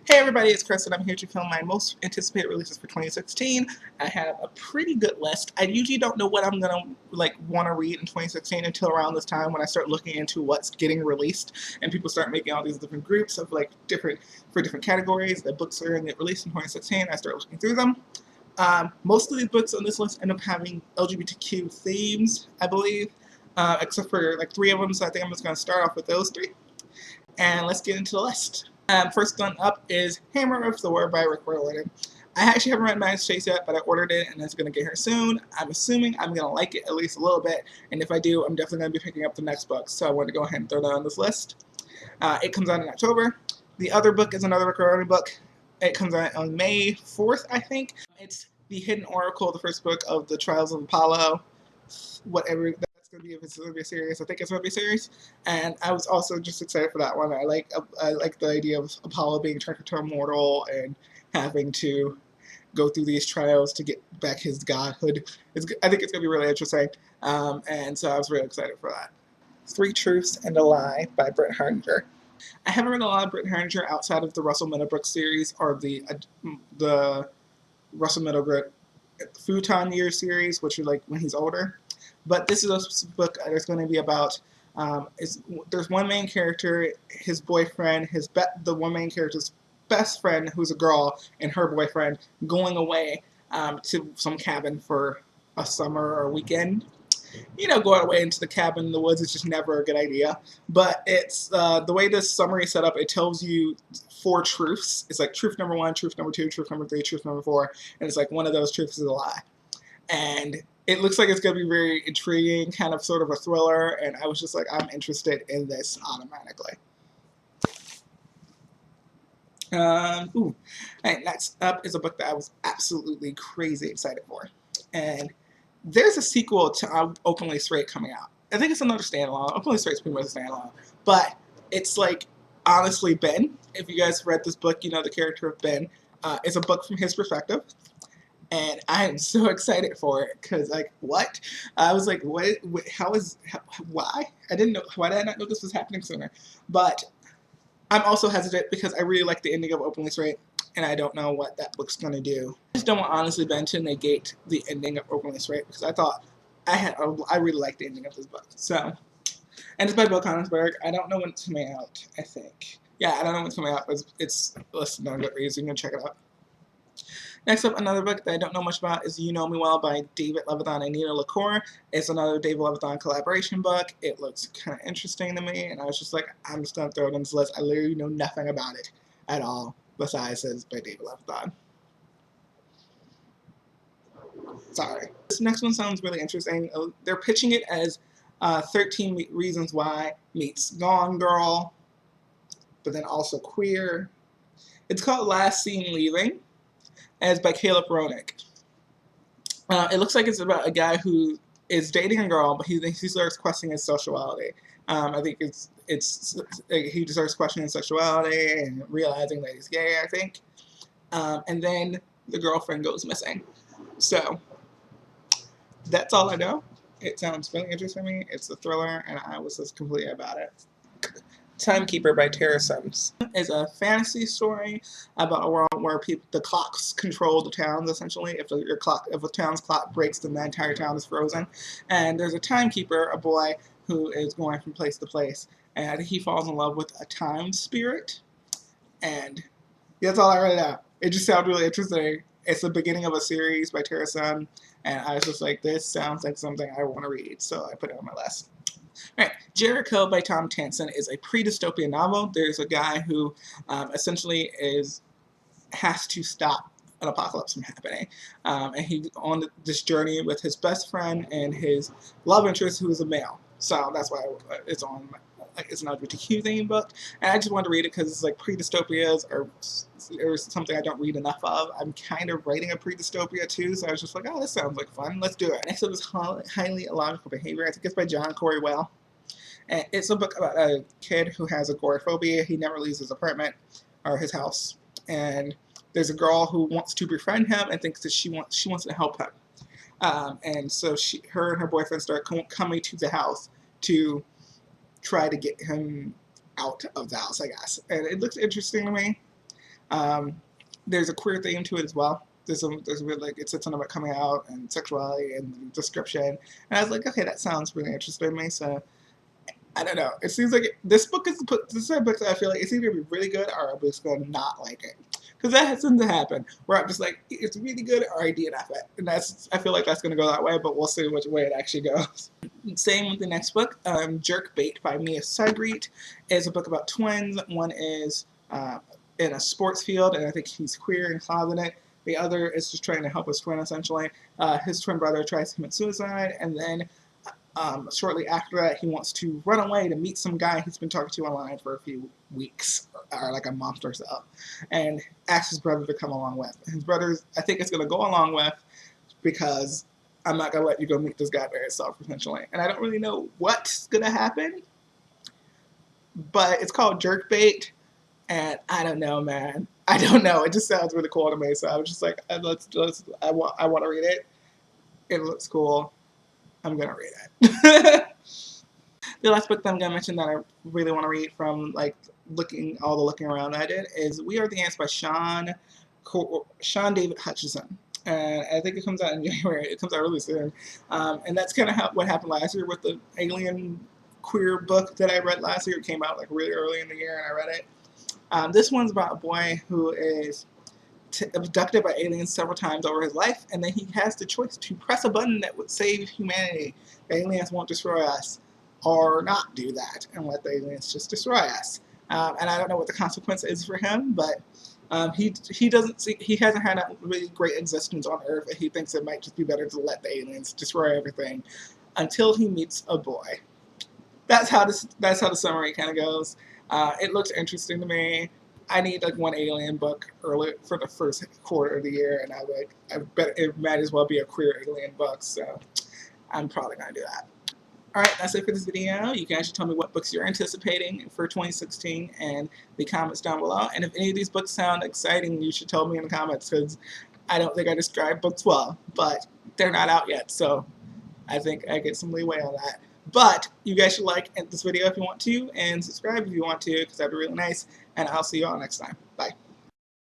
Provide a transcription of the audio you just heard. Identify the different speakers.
Speaker 1: Hey everybody, it's Chris and I'm here to film my most anticipated releases for 2016. I have a pretty good list. I usually don't know what I'm gonna want to read in 2016 until around this time when I start looking into what's getting released and people start making all these different groups of different categories. The books are going to get released in 2016. I start looking through them. Most of these books on this list end up having LGBTQ themes, I believe, except for like 3 of them. So I think I'm just going to start off with those 3. And let's get into the list. First one up is Hammer of Thor by Riordan. I actually haven't read Man's Chase yet, but I ordered it and it's going to get here soon. I'm assuming I'm going to like it at least a little bit, and if I do, I'm definitely going to be picking up the next book, so I want to go ahead and throw that on this list. It comes out in October. The other book is another Riordan book. It comes out on May 4th, I think. It's The Hidden Oracle, the first book of the Trials of Apollo, whatever that's going to be, if it's going to be a series. I think it's going to be a series, and I was also just excited for that one. I like the idea of Apollo being turned into a mortal and having to go through these trials to get back his godhood. I think it's going to be really interesting, and so I was really excited for that. 3 Truths and a Lie by Brent Hartinger. I haven't read a lot of Brent Hartinger outside of the Russell Meadowbrook series or the Russell Meadowbrook Futon Year series, which are like when he's older. But this is a book that's going to be about, there's one main character, his boyfriend, the one main character's best friend, who's a girl, and her boyfriend going away to some cabin for a summer or weekend. You know, going away into the cabin in the woods is just never a good idea. But it's the way this summary is set up, it tells you 4 truths. It's like truth number 1, truth number 2, truth number 3, truth number 4, and it's like one of those truths is a lie. And it looks like it's going to be very intriguing, kind of sort of a thriller, and I was just like, I'm interested in this automatically. And next up is a book that I was absolutely crazy excited for. And there's a sequel to Openly Straight coming out. I think it's another standalone. Openly Straight's pretty much a standalone. But it's like, honestly, Ben. If you guys read this book, you know the character of Ben. It's a book from his perspective. And I am so excited for it because, like, what? I was like, what? Why? I didn't know. Why did I not know this was happening sooner? But I'm also hesitant because I really like the ending of Openly Straight, and I don't know what that book's going to do. I just don't want honestly Ben to negate the ending of Openly Straight because I thought I really liked the ending of this book. So, and it's by Konigsberg. I don't know when it's coming out. I think, yeah, I don't know when it's coming out. But it's listed on Goodreads. You can check it out. Next up, another book that I don't know much about is You Know Me Well by David Levithan and Nina Lacour. It's another David Levithan collaboration book. It looks kind of interesting to me, and I was just like, I'm just going to throw it on this list. I literally know nothing about it at all, besides it's by David Levithan. Sorry. This next one sounds really interesting. They're pitching it as 13 Reasons Why meets Gone Girl, but then also queer. It's called Last Seen Leaving. And it's by Caleb Ronick. It looks like it's about a guy who is dating a girl, but he starts questioning his sexuality. I think he starts questioning his sexuality and realizing that he's gay, I think. And then the girlfriend goes missing. So that's all I know. It sounds really interesting to me. It's a thriller, and I was just completely about it. Timekeeper by Tara Sims is a fantasy story about a world where the clocks control the towns, essentially. If a town's clock breaks, then the entire town is frozen. And there's a timekeeper, a boy, who is going from place to place, and he falls in love with a time spirit. And that's all I read out. It just sounds really interesting. It's the beginning of a series by Tara Sims, and I was just like, this sounds like something I want to read, so I put it on my list. All right, Jericho by Tom Tancin is a pre-dystopian novel. There's a guy who essentially has to stop an apocalypse from happening. And he's on this journey with his best friend and his love interest, who is a male. So that's why it's on. It's an LGBTQ themed book, and I just wanted to read it because it's like pre-dystopias or something I don't read enough of. I'm kind of writing a pre-dystopia too, so I was just like, oh, this sounds like fun. Let's do it. Next up is Highly Illogical Behavior. I think it's by John Corey Well. And it's a book about a kid who has agoraphobia. He never leaves his apartment or his house, and there's a girl who wants to befriend him and thinks that she wants to help him. And so her and her boyfriend start coming to the house to try to get him out of the house, I guess. And it looks interesting to me. There's a queer theme to it as well. There's really, like, it said something about coming out and sexuality and the description, and I was like, okay, that sounds really interesting to me. So I don't know. It seems like this book is this is a book that I feel like it's either gonna be really good or I'm just gonna not like it. Because that has to happen where I'm just like, it's really good or I DNF it, and I feel like that's gonna go that way, but we'll see which way it actually goes. Same with the next book, Jerkbait by Mia Siegert is a book about twins. One is in a sports field, and I think he's queer and closeted. The other is just trying to help his twin, essentially. His twin brother tries to commit suicide, and then shortly after that, he wants to run away to meet some guy he's been talking to online for a few weeks, or like a month or so, and asks his brother to come along with. His brother's, I think, it's going to go along with because I'm not going to let you go meet this guy by yourself, essentially. And I don't really know what's going to happen, but it's called Jerkbait, and I don't know, man. I don't know. It just sounds really cool to me, so I was just like, I want to read it. It looks cool. I'm going to read it. The last book that I'm going to mention that I really want to read from, like, looking around that I did is We Are the Ants by Shaun David Hutchinson. And I think it comes out in January. It comes out really soon. And that's kind of what happened last year with the alien queer book that I read last year. It came out, like, really early in the year, and I read it. This one's about a boy who is abducted by aliens several times over his life, and then he has the choice to press a button that would save humanity. The aliens won't destroy us, or not do that and let the aliens just destroy us. And I don't know what the consequence is for him, but he hasn't had a really great existence on Earth, and he thinks it might just be better to let the aliens destroy everything until he meets a boy. That's how the summary kind of goes. It looks interesting to me. I need like one alien book early for the first quarter of the year, and I bet it might as well be a queer alien book, so I'm probably going to do that. Alright, that's it for this video. You can actually tell me what books you're anticipating for 2016 in the comments down below. And if any of these books sound exciting, you should tell me in the comments, because I don't think I described books well, but they're not out yet, so I think I get some leeway on that. But you guys should like this video if you want to, and subscribe if you want to, because that'd be really nice, and I'll see you all next time.